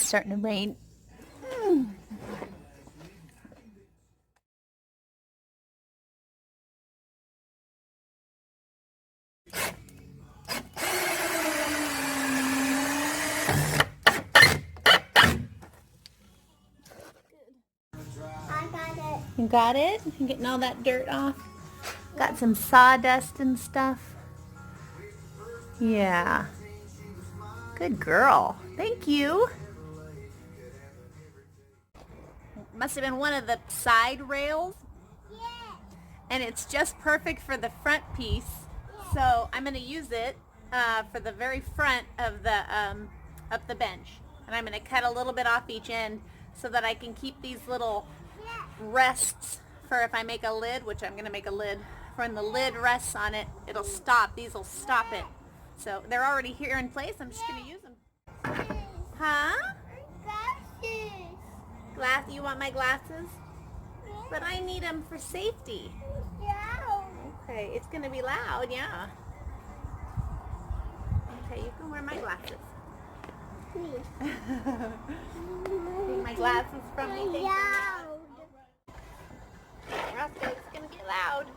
starting to rain. I got it. You got it? You getting all that dirt off? Got some sawdust and stuff. Yeah. Good girl. Thank you. Must have been one of the side rails. Yeah. And it's just perfect for the front piece. So I'm going to use it for the very front of the bench. And I'm going to cut a little bit off each end so that I can keep these little rests for if I make a lid, which I'm going to make a lid. When the lid rests on it, it'll stop. These will stop it. So they're already here in place. I'm just going to use them. Huh? Glasses. You want my glasses? But I need them for safety. Yeah. Okay, it's going to be loud, yeah. Okay, you can wear my glasses. Take my glasses from me. Thank Yeah. you. Roscoe, it's going to get loud.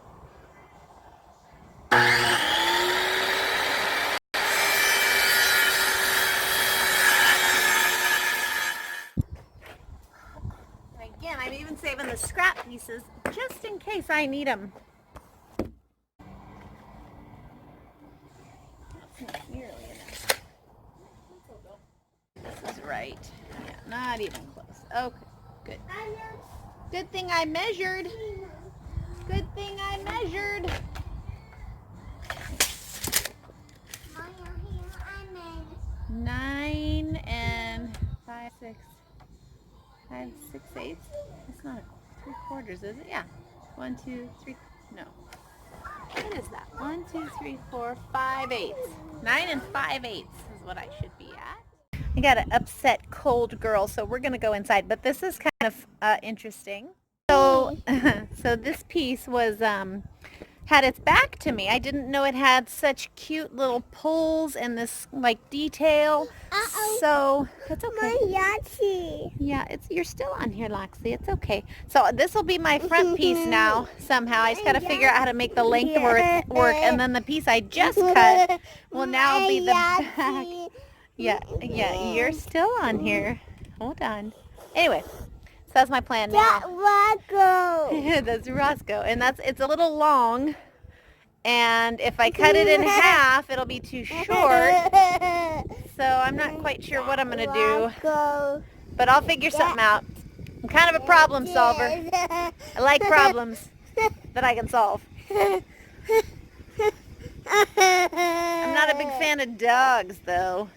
Again, I'm even saving the scrap pieces just in case I need them. That's not nearly enough. This is right. Yeah, not even close. Okay, good. Good thing I measured. Good thing I measured. 9 and 5, 6, 6/8. That's not 3/4, is it? Yeah. 1, 2, 3. No. What is that? 1, 2, 3, 4, 5/8. 9 and 5/8 is what I should be at. I got an upset cold girl, so we're gonna go inside. But this is kind of interesting. So, so this piece was had its back to me. I didn't know it had such cute little pulls and this like detail. Uh-oh. So it's okay. My Yahtzee. Yeah, you're still on here, Loxley. It's okay. So this will be my front piece now. Somehow I just got to figure out how to make the length work, and then the piece I just cut will now be the back. Yeah, you're still on here. Hold on. Anyway, so that's my plan now. Rocco. That's Roscoe, and it's a little long, and if I cut it in half, it'll be too short. So I'm not quite sure what I'm gonna do, but I'll figure something out. I'm kind of a problem solver. I like problems that I can solve. I'm not a big fan of dogs, though.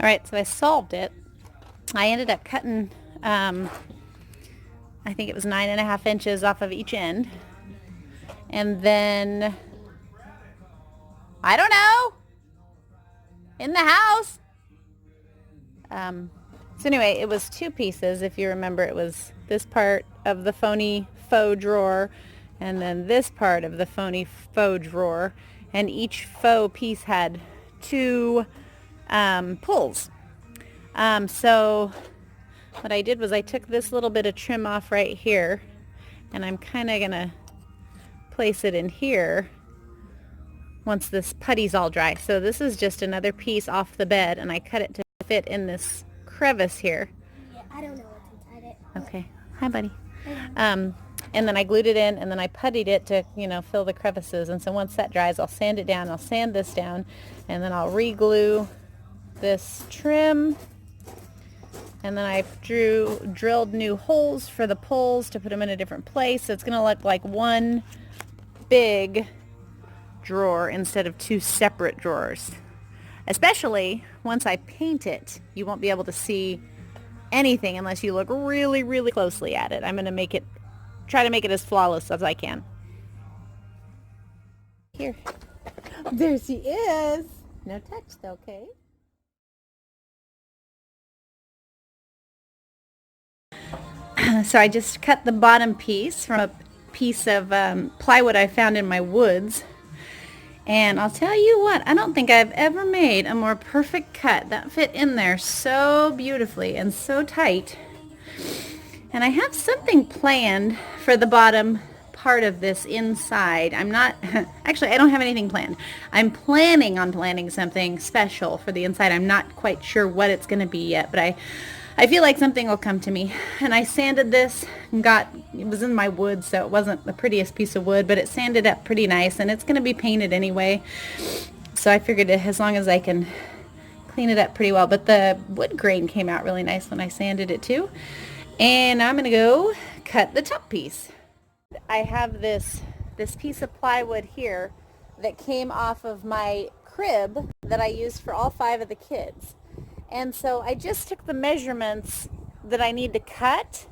All right, so I solved it. I ended up cutting, I think it was 9.5 inches off of each end. And then, I don't know, in the house. So anyway, it was 2 pieces. If you remember, it was this part of the phony faux drawer and then this part of the phony faux drawer. And each faux piece had 2 pulls. So what I did was I took this little bit of trim off right here, and I'm kind of going to place it in here once this putty's all dry. So this is just another piece off the bed, and I cut it to fit in this crevice here. Yeah, I don't know what's inside it. Okay. Hi, buddy. And then I glued it in, and then I puttied it to, fill the crevices. And so once that dries, I'll sand it down. I'll sand this down, and then I'll re-glue this trim. And then I drilled new holes for the pulls to put them in a different place. So it's going to look like one big drawer instead of 2 separate drawers. Especially once I paint it, you won't be able to see anything unless you look really, really closely at it. I'm going to try to make it as flawless as I can. Here. There she is. No touch though, okay? So I just cut the bottom piece from a piece of plywood I found in my woods. And I'll tell you what, I don't think I've ever made a more perfect cut. That fit in there so beautifully and so tight. And I have something planned for the bottom part of this inside. I'm not, actually I don't have anything planned. I'm planning on planning something special for the inside. I'm not quite sure what it's going to be yet, but I feel like something will come to me. And I sanded this and it was in my wood, so it wasn't the prettiest piece of wood, but it sanded up pretty nice, and it's going to be painted anyway. So I figured as long as I can clean it up pretty well. But the wood grain came out really nice when I sanded it too. And now I'm going to go cut the top piece. I have this piece of plywood here that came off of my crib that I used for all 5 of the kids. And so I just took the measurements that I need to cut.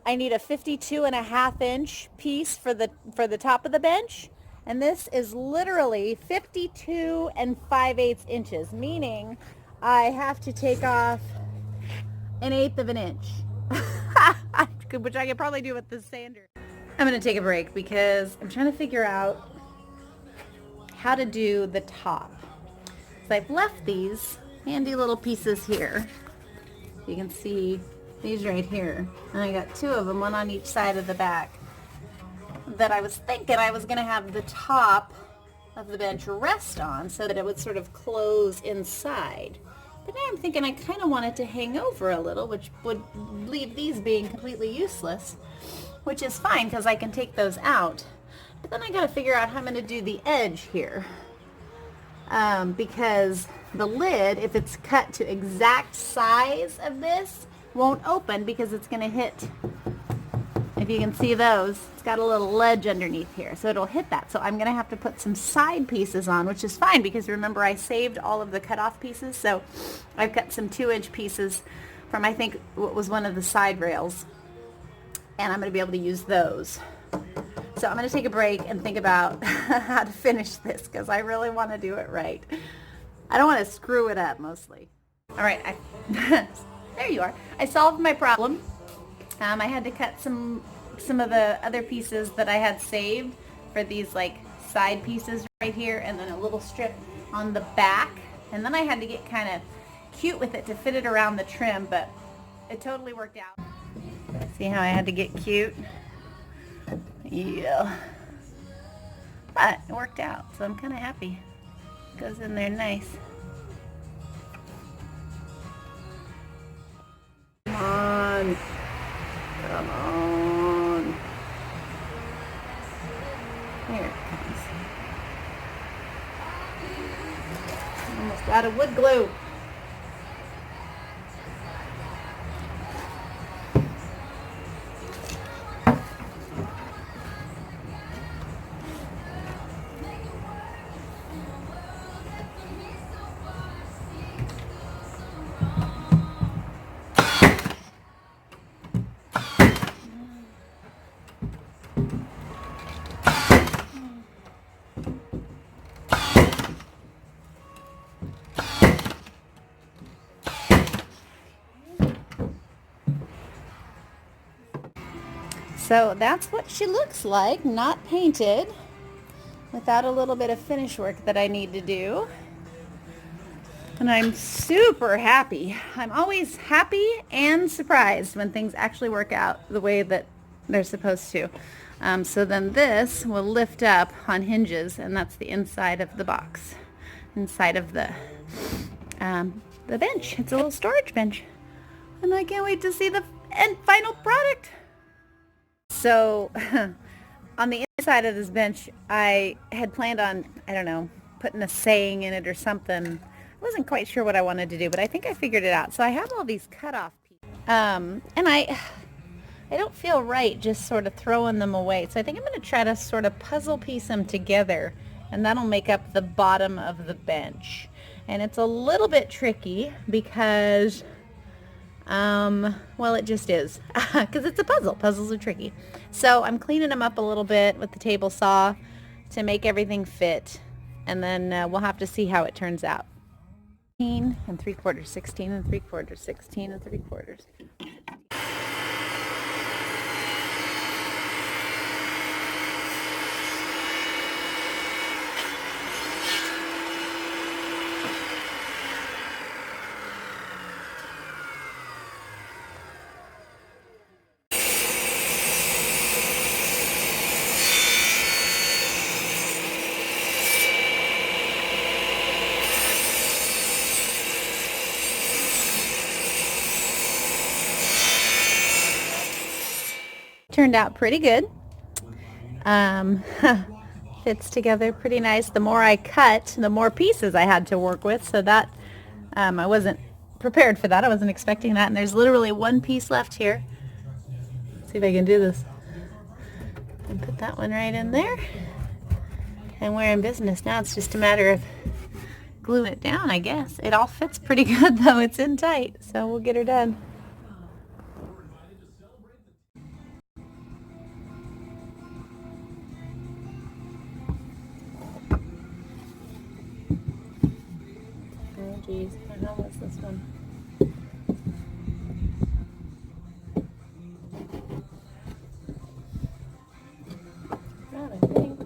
I need a 52.5-inch piece for the top of the bench. And this is literally 52 5/8 inches, meaning I have to take off 1/8 of an inch. Which I could probably do with the sander. I'm going to take a break because I'm trying to figure out how to do the top. So I've left these handy little pieces here. You can see these right here. And I got 2 of them, one on each side of the back, that I was thinking I was going to have the top of the bench rest on so that it would sort of close inside. But now I'm thinking I kind of want it to hang over a little, which would leave these being completely useless, which is fine because I can take those out. But then I got to figure out how I'm going to do the edge here. Because the lid, if it's cut to exact size of this, won't open because it's going to hit, if you can see those, it's got a little ledge underneath here, so it'll hit that. So I'm going to have to put some side pieces on, which is fine because remember I saved all of the cut-off pieces, so I've cut some 2-inch pieces from, I think, what was one of the side rails, and I'm going to be able to use those. So I'm going to take a break and think about how to finish this because I really want to do it right. I don't want to screw it up mostly. All right, there you are. I solved my problem. I had to cut some of the other pieces that I had saved for these like side pieces right here, and then a little strip on the back. And then I had to get kind of cute with it to fit it around the trim, but it totally worked out. See how I had to get cute? Yeah. But it worked out, so I'm kind of happy. Goes in there nice. Come on. Come on. Here it comes. Almost out of wood glue. So that's what she looks like, not painted, without a little bit of finish work that I need to do. And I'm super happy. I'm always happy and surprised when things actually work out the way that they're supposed to. So then this will lift up on hinges, and that's the inside of the box, inside of the bench. It's a little storage bench. And I can't wait to see the final product. So on the inside of this bench, I had planned on, I don't know, putting a saying in it or something. I wasn't quite sure what I wanted to do, but I think I figured it out. So I have all these cut-off pieces. And I don't feel right just sort of throwing them away. So I think I'm going to try to sort of puzzle piece them together, and that'll make up the bottom of the bench. And it's a little bit tricky because... well, it just is, because it's a puzzle. Puzzles are tricky. So I'm cleaning them up a little bit with the table saw to make everything fit, and then we'll have to see how it turns out. 16 3/4, 16 3/4, 16 3/4. Turned out pretty good. Fits together pretty nice. The more I cut, the more pieces I had to work with, so that I wasn't prepared for that. I wasn't expecting that, and there's literally one piece left here. Let's see if I can do this. And put that one right in there. And we're in business now. It's just a matter of gluing it down, I guess. It all fits pretty good, though. It's in tight, so we'll get her done. Oh, geez. How was this one? Not, I think.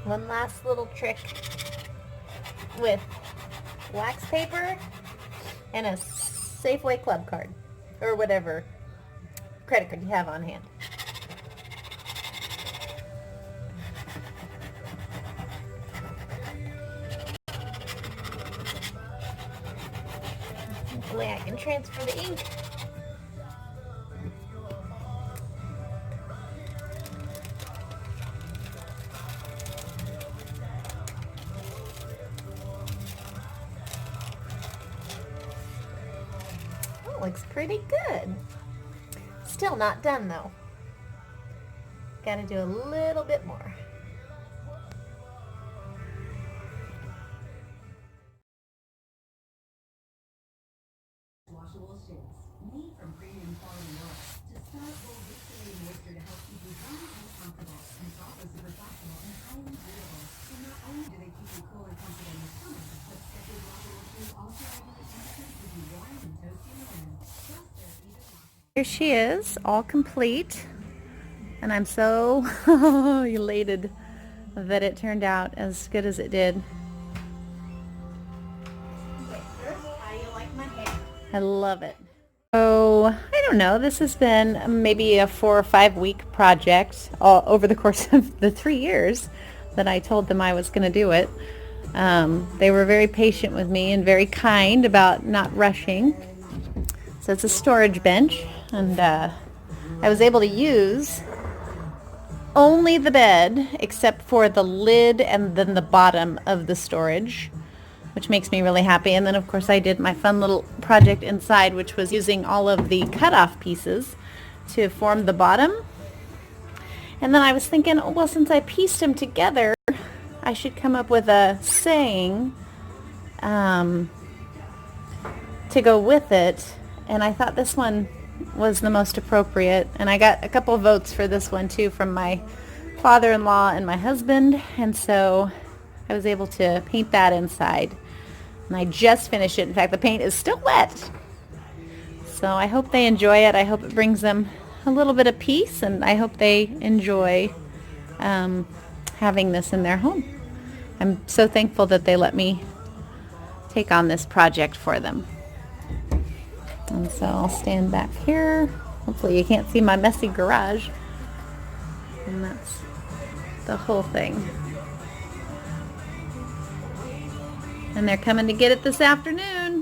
One last little trick with wax paper and a Safeway club card or whatever credit card you have on hand. Hopefully I can transfer the ink. Oh, looks pretty good. Still not done though. Gotta do a little bit more. Washable sheets made from premium quality wool to start full victorian moisture to help keep you dry and comfortable. And it's also super flexible and highly breathable. So not only do they keep you cool and comfortable in the summer, but Skechers washable shoes also regulate temperatures, keep you warm and toasty in the winter. Plus, they're even washable. Here she is, all complete. And I'm so elated that it turned out as good as it did. How do you like my hair? I love it. So, I don't know, this has been maybe a 4 or 5 week project all over the course of the 3 years that I told them I was going to do it. They were very patient with me and very kind about not rushing. So it's a storage bench, and I was able to use only the bed except for the lid and then the bottom of the storage, which makes me really happy. And then of course I did my fun little project inside, which was using all of the cut-off pieces to form the bottom. And then I was thinking, oh, well, since I pieced them together, I should come up with a saying to go with it. And I thought this one was the most appropriate. And I got a couple of votes for this one too from my father-in-law and my husband. And so I was able to paint that inside. And I just finished it. In fact, the paint is still wet. So I hope they enjoy it. I hope it brings them a little bit of peace, and I hope they enjoy having this in their home. I'm so thankful that they let me take on this project for them. And so I'll stand back here. Hopefully you can't see my messy garage. And that's the whole thing. And they're coming to get it this afternoon.